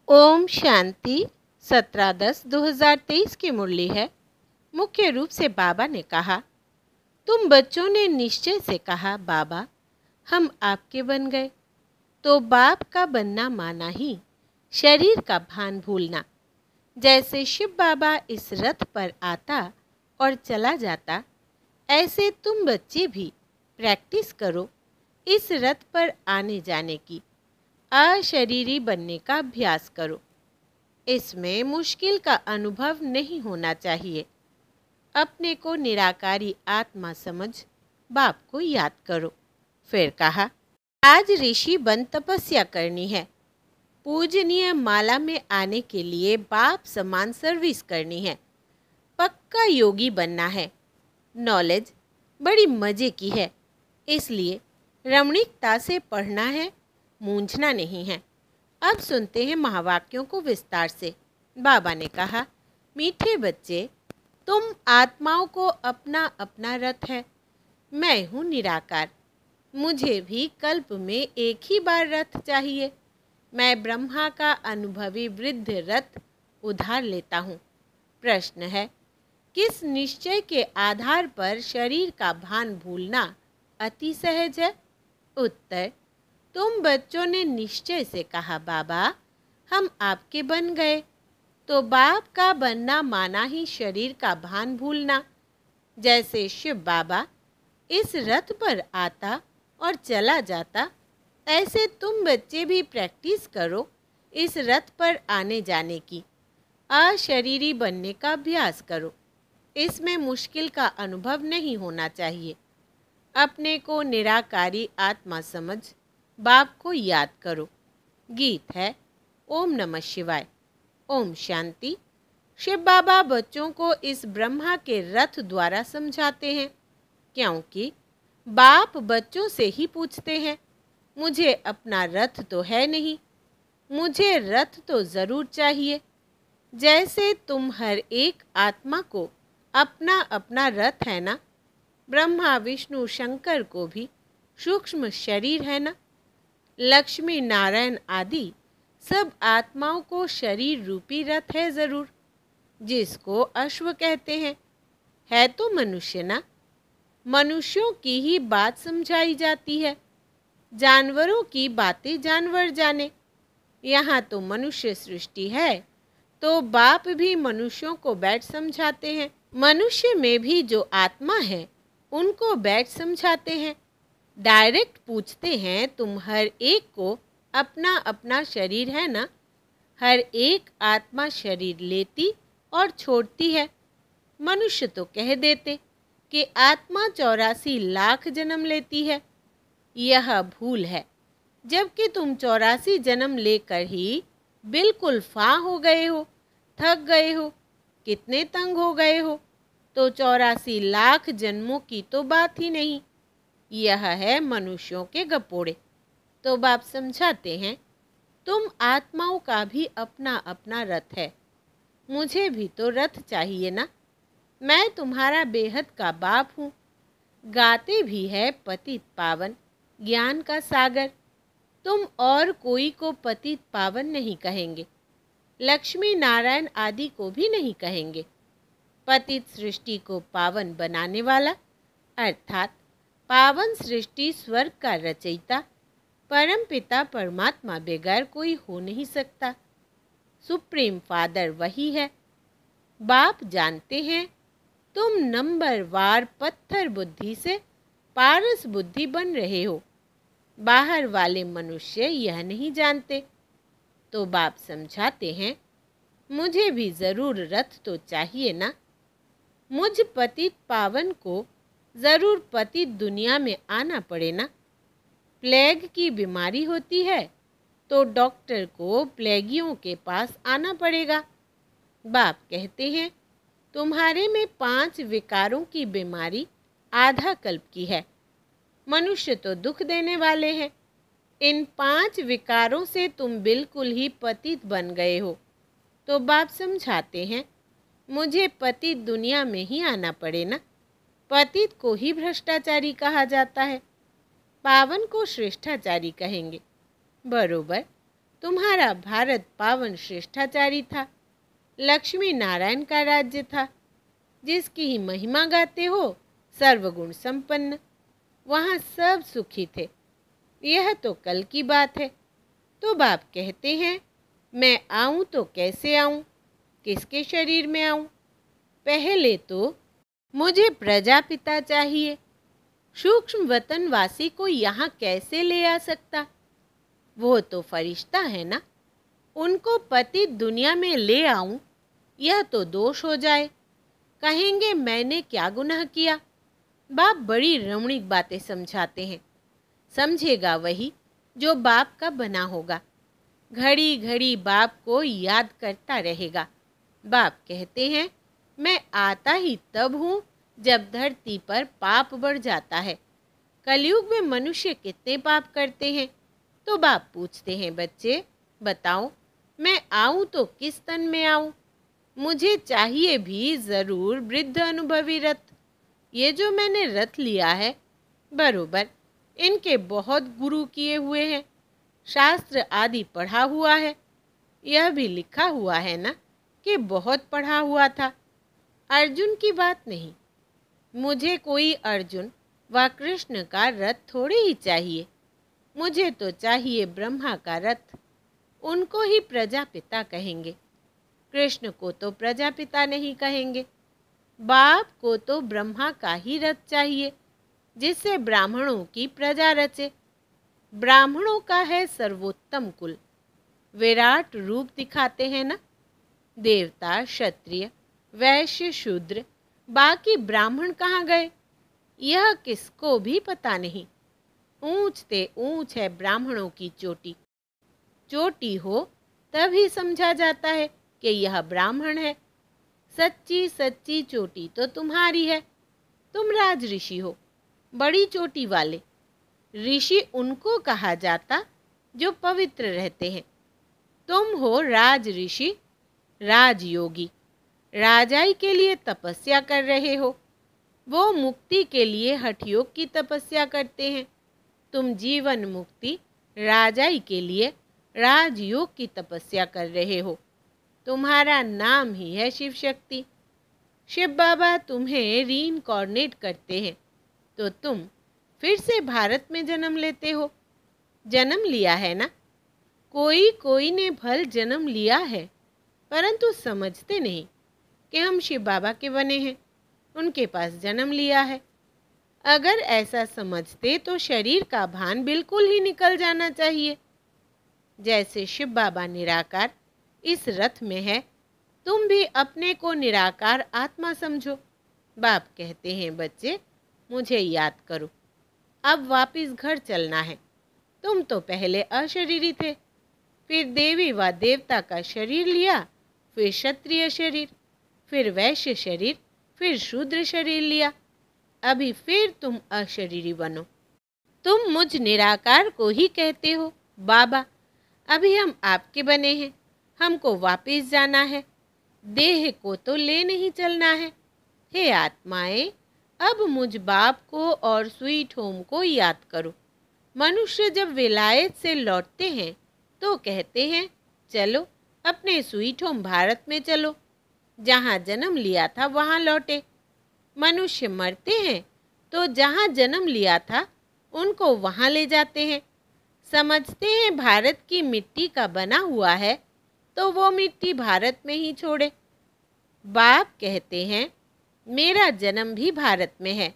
ओम शांति 17-10-2023 की मुरली है। मुख्य रूप से बाबा ने कहा, तुम बच्चों ने निश्चय से कहा बाबा हम आपके बन गए, तो बाप का बनना माना ही शरीर का भान भूलना। जैसे शिव बाबा इस रथ पर आता और चला जाता, ऐसे तुम बच्चे भी प्रैक्टिस करो इस रथ पर आने जाने की। अशरीरी बनने का अभ्यास करो। इसमें मुश्किल का अनुभव नहीं होना चाहिए। अपने को निराकारी आत्मा समझ बाप को याद करो। फिर कहा, आज ऋषि बन तपस्या करनी है। पूजनीय माला में आने के लिए बाप समान सर्विस करनी है। पक्का योगी बनना है। नॉलेज बड़ी मजे की है, इसलिए रमणीकता से पढ़ना है, मूंझना नहीं है। अब सुनते हैं महावाक्यों को विस्तार से। बाबा ने कहा, मीठे बच्चे, तुम आत्माओं को अपना अपना रथ है। मैं हूँ निराकार। मुझे भी कल्प में एक ही बार रथ चाहिए। मैं ब्रह्मा का अनुभवी वृद्ध रथ उधार लेता हूँ। प्रश्न है, किस निश्चय के आधार पर शरीर का भान भूलना अति सहज है? उत्तर, तुम बच्चों ने निश्चय से कहा बाबा हम आपके बन गए, तो बाप का बनना माना ही शरीर का भान भूलना। जैसे शिव बाबा इस रथ पर आता और चला जाता, ऐसे तुम बच्चे भी प्रैक्टिस करो इस रथ पर आने जाने की। अशरीरी बनने का अभ्यास करो। इसमें मुश्किल का अनुभव नहीं होना चाहिए। अपने को निराकारी आत्मा समझ बाप को याद करो। गीत है ओम नमः शिवाय। ओम शांति। शिव बाबा बच्चों को इस ब्रह्मा के रथ द्वारा समझाते हैं, क्योंकि बाप बच्चों से ही पूछते हैं, मुझे अपना रथ तो है नहीं, मुझे रथ तो ज़रूर चाहिए। जैसे तुम हर एक आत्मा को अपना अपना रथ है ना, ब्रह्मा विष्णु शंकर को भी सूक्ष्म शरीर है ना, लक्ष्मी नारायण आदि सब आत्माओं को शरीर रूपी रथ है ज़रूर, जिसको अश्व कहते हैं। है तो मनुष्य ना। मनुष्यों की ही बात समझाई जाती है। जानवरों की बातें जानवर जाने। यहाँ तो मनुष्य सृष्टि है, तो बाप भी मनुष्यों को बैठ समझाते हैं। मनुष्य में भी जो आत्मा है उनको बैठ समझाते हैं। डायरेक्ट पूछते हैं, तुम हर एक को अपना अपना शरीर है ना? हर एक आत्मा शरीर लेती और छोड़ती है। मनुष्य तो कह देते कि आत्मा 84 लाख जन्म लेती है। यह भूल है, जबकि तुम 84 जन्म लेकर ही बिल्कुल फां हो गए हो, थक गए हो। कितने तंग हो गए हो, तो 84 लाख जन्मों की तो बात ही नहीं। यह है मनुष्यों के गपोड़े। तो बाप समझाते हैं, तुम आत्माओं का भी अपना अपना रथ है। मुझे भी तो रथ चाहिए ना। मैं तुम्हारा बेहद का बाप हूँ। गाते भी है पतित पावन ज्ञान का सागर। तुम और कोई को पतित पावन नहीं कहेंगे, लक्ष्मी नारायण आदि को भी नहीं कहेंगे। पतित सृष्टि को पावन बनाने वाला, अर्थात पावन सृष्टि स्वर्ग का रचयिता परम पिता परमात्मा बगैर कोई हो नहीं सकता। सुप्रीम फादर वही है। बाप जानते हैं तुम नंबरवार पत्थर बुद्धि से पारस बुद्धि बन रहे हो। बाहर वाले मनुष्य यह नहीं जानते। तो बाप समझाते हैं, मुझे भी ज़रूर रथ तो चाहिए ना। मुझ पतित पावन को ज़रूर पतित दुनिया में आना पड़े ना। प्लेग की बीमारी होती है तो डॉक्टर को प्लेगियों के पास आना पड़ेगा। बाप कहते हैं, तुम्हारे में 5 विकारों की बीमारी आधा कल्प की है। मनुष्य तो दुख देने वाले हैं। इन 5 विकारों से तुम बिल्कुल ही पतित बन गए हो। तो बाप समझाते हैं, मुझे पतित दुनिया में ही आना पड़े ना। पतित को ही भ्रष्टाचारी कहा जाता है, पावन को श्रेष्ठाचारी कहेंगे। बरोबर। तुम्हारा भारत पावन श्रेष्ठाचारी था, लक्ष्मी नारायण का राज्य था, जिसकी ही महिमा गाते हो सर्वगुण संपन्न। वहाँ सब सुखी थे। यह तो कल की बात है। तो बाप कहते हैं, मैं आऊँ तो कैसे आऊँ, किसके शरीर में आऊँ? पहले तो मुझे प्रजापिता चाहिए। सूक्ष्म वतनवासी को यहाँ कैसे ले आ सकता? वो तो फरिश्ता है ना। उनको पति दुनिया में ले आऊं, यह तो दोष हो जाए। कहेंगे मैंने क्या गुनाह किया। बाप बड़ी रमणीक बातें समझाते हैं। समझेगा वही जो बाप का बना होगा। घड़ी घड़ी बाप को याद करता रहेगा। बाप कहते हैं, मैं आता ही तब हूँ जब धरती पर पाप बढ़ जाता है। कलयुग में मनुष्य कितने पाप करते हैं? तो बाप पूछते हैं, बच्चे बताओ, मैं आऊँ तो किस तन में आऊँ? मुझे चाहिए भी ज़रूर वृद्ध अनुभवी रथ। ये जो मैंने रथ लिया है, बरोबर इनके बहुत गुरु किए हुए हैं, शास्त्र आदि पढ़ा हुआ है। यह भी लिखा हुआ है ना कि बहुत पढ़ा हुआ था। अर्जुन की बात नहीं। मुझे कोई अर्जुन व कृष्ण का रथ थोड़े ही चाहिए। मुझे तो चाहिए ब्रह्मा का रथ। उनको ही प्रजापिता कहेंगे। कृष्ण को तो प्रजापिता नहीं कहेंगे। बाप को तो ब्रह्मा का ही रथ चाहिए, जिससे ब्राह्मणों की प्रजा रचे। ब्राह्मणों का है सर्वोत्तम कुल। विराट रूप दिखाते हैं ना। देवता, क्षत्रिय, वैश्य, शूद्र, बाकी ब्राह्मण कहाँ गए, यह किसको भी पता नहीं। ऊंच ते ऊंच है ब्राह्मणों की चोटी। चोटी हो तभी समझा जाता है कि यह ब्राह्मण है। सच्ची सच्ची चोटी तो तुम्हारी है। तुम राज ऋषि हो, बड़ी चोटी वाले। ऋषि उनको कहा जाता जो पवित्र रहते हैं। तुम हो राज ऋषि, राजयोगी। राजाई के लिए तपस्या कर रहे हो। वो मुक्ति के लिए हठयोग की तपस्या करते हैं। तुम जीवन मुक्ति राजाई के लिए राजयोग की तपस्या कर रहे हो। तुम्हारा नाम ही है शिव शक्ति। शिव बाबा तुम्हें रीइंकॉर्नेट करते हैं तो तुम फिर से भारत में जन्म लेते हो। जन्म लिया है ना। कोई कोई ने भल जन्म लिया है, परंतु समझते नहीं कि हम शिव बाबा के बने हैं, उनके पास जन्म लिया है। अगर ऐसा समझते तो शरीर का भान बिल्कुल ही निकल जाना चाहिए। जैसे शिव बाबा निराकार इस रथ में है, तुम भी अपने को निराकार आत्मा समझो। बाप कहते हैं, बच्चे मुझे याद करो, अब वापिस घर चलना है। तुम तो पहले अशरीरी थे, फिर देवी व देवता का शरीर लिया, फिर क्षत्रिय शरीर, फिर वैश्य शरीर, फिर शूद्र शरीर लिया। अभी फिर तुम अशरीरी बनो। तुम मुझ निराकार को ही कहते हो बाबा। अभी हम आपके बने हैं, हमको वापिस जाना है। देह को तो ले नहीं चलना है। हे आत्माएं, अब मुझ बाप को और स्वीट होम को याद करो। मनुष्य जब विलायत से लौटते हैं तो कहते हैं, चलो अपने स्वीट होम भारत में चलो। जहाँ जन्म लिया था वहाँ लौटे। मनुष्य मरते हैं तो जहाँ जन्म लिया था उनको वहाँ ले जाते हैं। समझते हैं भारत की मिट्टी का बना हुआ है तो वो मिट्टी भारत में ही छोड़े। बाप कहते हैं, मेरा जन्म भी भारत में है।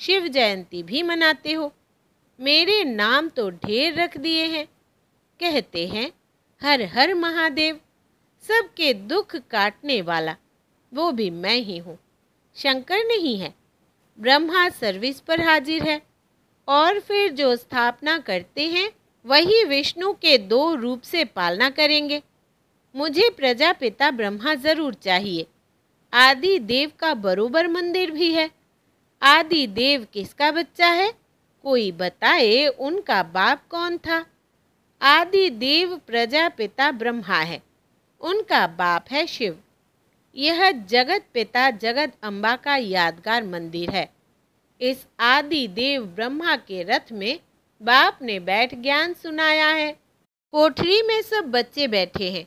शिव जयंती भी मनाते हो। मेरे नाम तो ढेर रख दिए हैं। कहते हैं, हर हर महादेव। सबके दुख काटने वाला वो भी मैं ही हूँ। शंकर नहीं है, ब्रह्मा सर्विस पर हाजिर है। और फिर जो स्थापना करते हैं वही विष्णु के 2 रूप से पालना करेंगे। मुझे प्रजापिता ब्रह्मा जरूर चाहिए। आदि देव का बरोबर मंदिर भी है। आदि देव किसका बच्चा है? कोई बताए उनका बाप कौन था? आदि देव प्रजापिता ब्रह्मा है, उनका बाप है शिव। यह जगत पिता जगत अम्बा का यादगार मंदिर है। इस आदि देव ब्रह्मा के रथ में बाप ने बैठ ज्ञान सुनाया है। कोठरी में सब बच्चे बैठे हैं।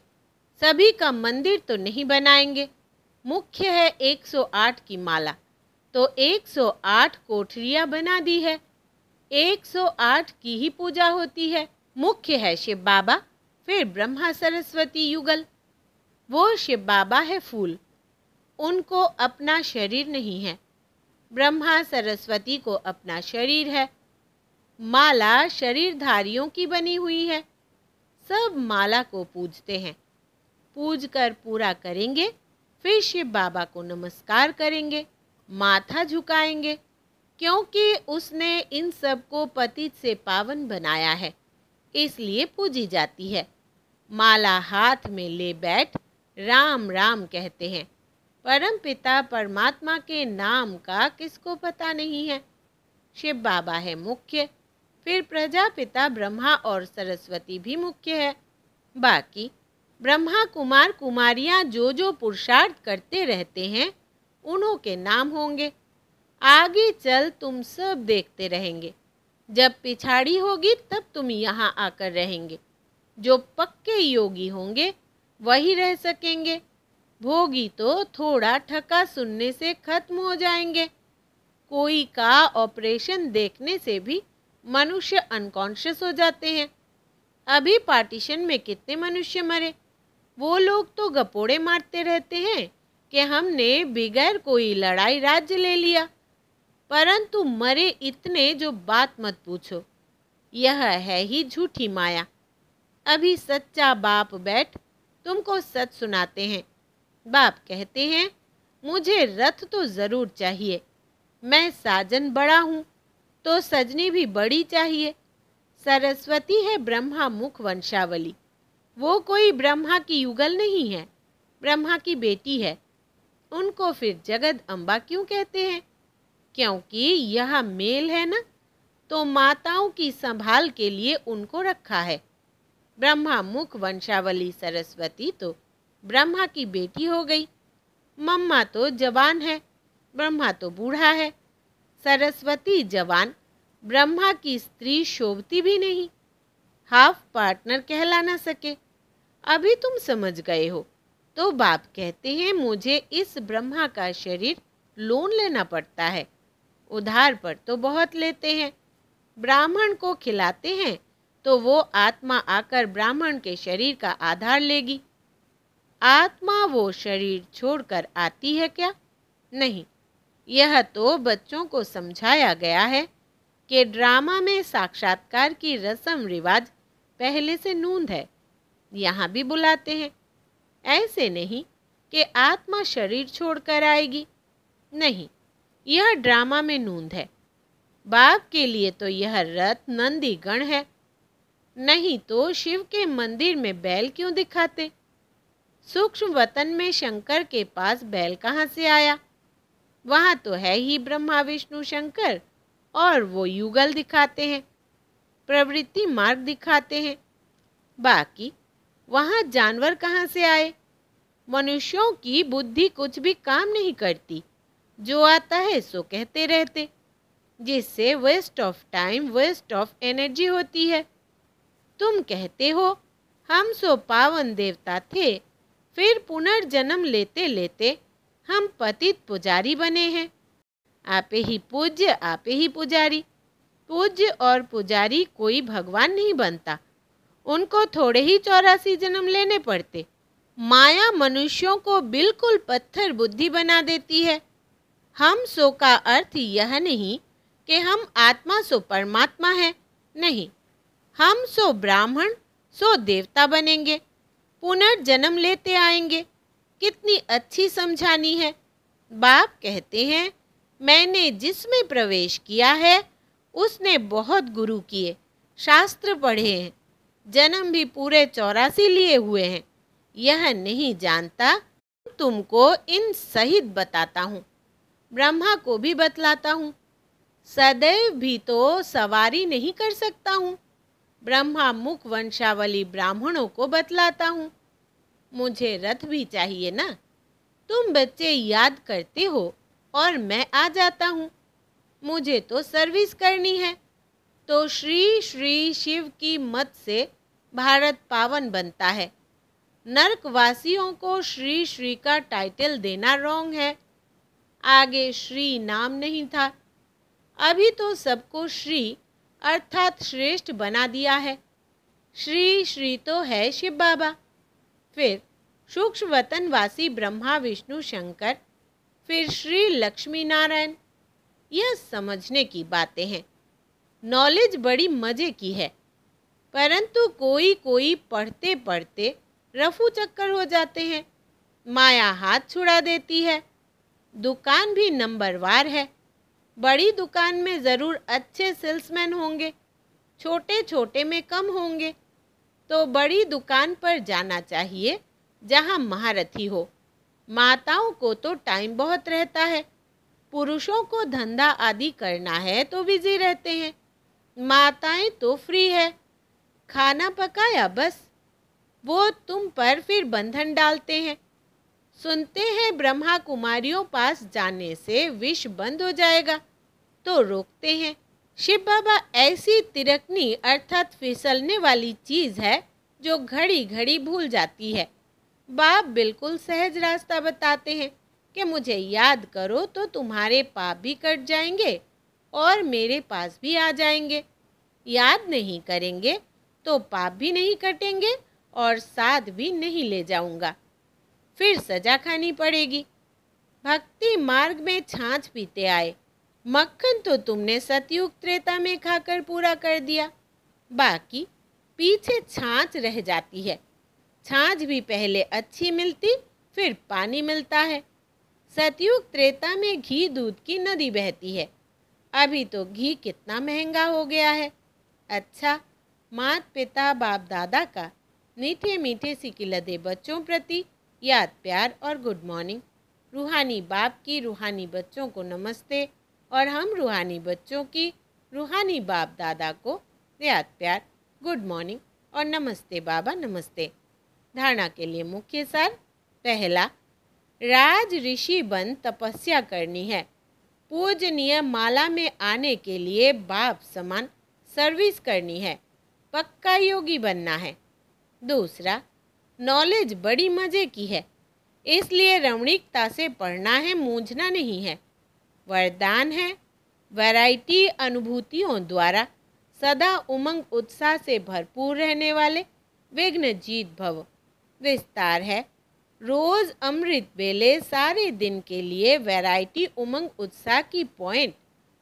सभी का मंदिर तो नहीं बनाएंगे। मुख्य है 108 की माला, तो 108 कोठरियां बना दी है। 108 की ही पूजा होती है। मुख्य है शिव बाबा, फिर ब्रह्मा सरस्वती युगल। वो शिव बाबा है फूल, उनको अपना शरीर नहीं है। ब्रह्मा सरस्वती को अपना शरीर है। माला शरीरधारियों की बनी हुई है। सब माला को पूजते हैं। पूज कर पूरा करेंगे, फिर शिव बाबा को नमस्कार करेंगे, माथा झुकाएंगे, क्योंकि उसने इन सब को पतित से पावन बनाया है, इसलिए पूजी जाती है। माला हाथ में ले बैठ राम राम कहते हैं। परम पिता परमात्मा के नाम का किसको पता नहीं है। शिव बाबा है मुख्य, फिर प्रजापिता ब्रह्मा और सरस्वती भी मुख्य है। बाकी ब्रह्मा कुमार कुमारियां जो जो पुरुषार्थ करते रहते हैं उन्हों के नाम होंगे। आगे चल तुम सब देखते रहेंगे। जब पिछाड़ी होगी तब तुम यहाँ आकर रहेंगे। जो पक्के योगी होंगे वही रह सकेंगे। भोगी तो थोड़ा ठका सुनने से खत्म हो जाएंगे। कोई का ऑपरेशन देखने से भी मनुष्य अनकॉन्शियस हो जाते हैं। अभी पार्टीशन में कितने मनुष्य मरे। वो लोग तो गपोड़े मारते रहते हैं कि हमने बिगैर कोई लड़ाई राज्य ले लिया, परंतु मरे इतने जो बात मत पूछो। यह है ही झूठी माया। अभी सच्चा बाप बैठ तुमको सच सुनाते हैं। बाप कहते हैं, मुझे रथ तो ज़रूर चाहिए। मैं साजन बड़ा हूँ तो सजनी भी बड़ी चाहिए। सरस्वती है ब्रह्मा मुख वंशावली। वो कोई ब्रह्मा की युगल नहीं है, ब्रह्मा की बेटी है। उनको फिर जगद अम्बा क्यों कहते हैं? क्योंकि यह मेल है ना, तो माताओं की संभाल के लिए उनको रखा है। ब्रह्मा मुख वंशावली सरस्वती तो ब्रह्मा की बेटी हो गई। मम्मा तो जवान है, ब्रह्मा तो बूढ़ा है। सरस्वती जवान, ब्रह्मा की स्त्री शोभती भी नहीं, हाफ पार्टनर कहला ना सके। अभी तुम समझ गए हो। तो बाप कहते हैं, मुझे इस ब्रह्मा का शरीर लोन लेना पड़ता है। उधार पर तो बहुत लेते हैं। ब्राह्मण को खिलाते हैं तो वो आत्मा आकर ब्राह्मण के शरीर का आधार लेगी। आत्मा वो शरीर छोड़कर आती है क्या? नहीं। यह तो बच्चों को समझाया गया है कि ड्रामा में साक्षात्कार की रस्म रिवाज पहले से नूंद है। यहाँ भी बुलाते हैं। ऐसे नहीं कि आत्मा शरीर छोड़कर आएगी। नहीं, यह ड्रामा में नूंद है। बाप के लिए तो यह रथ नंदी गण है। नहीं तो शिव के मंदिर में बैल क्यों दिखाते? सूक्ष्म वतन में शंकर के पास बैल कहाँ से आया? वहाँ तो है ही ब्रह्मा विष्णु शंकर, और वो युगल दिखाते हैं, प्रवृत्ति मार्ग दिखाते हैं। बाकी वहाँ जानवर कहाँ से आए? मनुष्यों की बुद्धि कुछ भी काम नहीं करती। जो आता है सो कहते रहते, जिससे waste of time, waste of energy होती है। तुम कहते हो हम सो पावन देवता थे, फिर पुनर्जन्म लेते लेते हम पतित पुजारी बने हैं। आपे ही पूज्य, आपे ही पुजारी। पूज्य और पुजारी कोई भगवान नहीं बनता। उनको थोड़े ही 84 जन्म लेने पड़ते। माया मनुष्यों को बिल्कुल पत्थर बुद्धि बना देती है। हम सो का अर्थ यह नहीं कि हम आत्मा सो परमात्मा है। नहीं, हम सो ब्राह्मण सो देवता बनेंगे, पुनर्जन्म लेते आएंगे। कितनी अच्छी समझानी है। बाप कहते हैं, मैंने जिसमें प्रवेश किया है उसने बहुत गुरु किए, शास्त्र पढ़े हैं, जन्म भी पूरे 84 लिए हुए हैं। यह नहीं जानता, तुमको इन सहित बताता हूँ। ब्रह्मा को भी बतलाता हूँ। सदैव भी तो सवारी नहीं कर सकता हूँ। ब्रह्मा मुख वंशावली ब्राह्मणों को बतलाता हूँ। मुझे रथ भी चाहिए ना। तुम बच्चे याद करते हो और मैं आ जाता हूँ। मुझे तो सर्विस करनी है। तो श्री श्री शिव की मत से भारत पावन बनता है। नरकवासियों को श्री श्री का टाइटल देना रॉन्ग है। आगे श्री नाम नहीं था, अभी तो सबको श्री अर्थात श्रेष्ठ बना दिया है। श्री श्री तो है शिव बाबा, फिर सूक्ष्म वतनवासी ब्रह्मा विष्णु शंकर, फिर श्री लक्ष्मी नारायण। यह समझने की बातें हैं। नॉलेज बड़ी मज़े की है, परंतु कोई कोई पढ़ते पढ़ते रफू चक्कर हो जाते हैं। माया हाथ छुड़ा देती है। दुकान भी नंबरवार है। बड़ी दुकान में ज़रूर अच्छे सेल्समैन होंगे, छोटे छोटे में कम होंगे। तो बड़ी दुकान पर जाना चाहिए जहाँ महारथी हो। माताओं को तो टाइम बहुत रहता है, पुरुषों को धंधा आदि करना है तो बिजी रहते हैं। माताएं तो फ्री है, खाना पकाया बस। वो तुम पर फिर बंधन डालते हैं। सुनते हैं ब्रह्मा कुमारियों पास जाने से विष बंद हो जाएगा, तो रोकते हैं। शिव बाबा ऐसी तिरकनी अर्थात फिसलने वाली चीज़ है जो घड़ी घड़ी भूल जाती है। बाप बिल्कुल सहज रास्ता बताते हैं कि मुझे याद करो तो तुम्हारे पाप भी कट जाएंगे और मेरे पास भी आ जाएंगे। याद नहीं करेंगे तो पाप भी नहीं कटेंगे और साथ भी नहीं ले जाऊंगा, फिर सजा खानी पड़ेगी। भक्ति मार्ग में छाछ पीते आए, मक्खन तो तुमने सतयुग त्रेता में खाकर पूरा कर दिया, बाकी पीछे छाछ रह जाती है। छाछ भी पहले अच्छी मिलती, फिर पानी मिलता है। सतयुग त्रेता में घी दूध की नदी बहती है। अभी तो घी कितना महंगा हो गया है। अच्छा, माता पिता बाप दादा का मीठे मीठे सिकिलदे बच्चों प्रति याद प्यार और गुड मॉर्निंग। रूहानी बाप की रूहानी बच्चों को नमस्ते और हम रूहानी बच्चों की रूहानी बाप दादा को याद प्यार, गुड मॉर्निंग और नमस्ते बाबा नमस्ते। धारणा के लिए मुख्य सार। पहला, राज ऋषि बन तपस्या करनी है। पूजनीय माला में आने के लिए बाप समान सर्विस करनी है। पक्का योगी बनना है। दूसरा, नॉलेज बड़ी मज़े की है, इसलिए रमणीकता से पढ़ना है, मूंझना नहीं है। वरदान है, वैरायटी अनुभूतियों द्वारा सदा उमंग उत्साह से भरपूर रहने वाले विघ्न जीत भव। विस्तार है, रोज अमृत बेले सारे दिन के लिए वैरायटी उमंग उत्साह की पॉइंट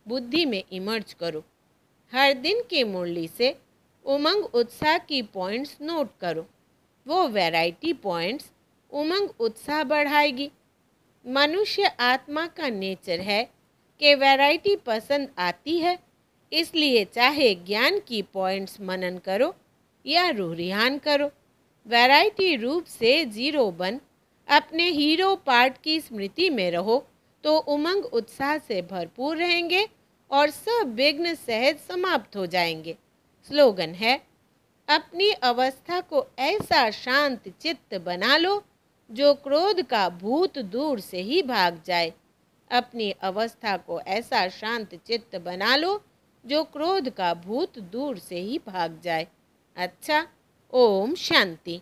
बुद्धि में इमर्ज करो। हर दिन की मुरली से उमंग उत्साह की पॉइंट्स नोट करो। वो वैरायटी पॉइंट्स उमंग उत्साह बढ़ाएगी। मनुष्य आत्मा का नेचर है कि वैरायटी पसंद आती है, इसलिए चाहे ज्ञान की पॉइंट्स मनन करो या रूह-रिहान करो, वैरायटी रूप से जीरो बन अपने हीरो पार्ट की स्मृति में रहो तो उमंग उत्साह से भरपूर रहेंगे और सब विघ्न सहज समाप्त हो जाएंगे। स्लोगन है, अपनी अवस्था को ऐसा शांत चित्त बना लो जो क्रोध का भूत दूर से ही भाग जाए। अपनी अवस्था को ऐसा शांत चित्त बना लो जो क्रोध का भूत दूर से ही भाग जाए। अच्छा, ओम शांति।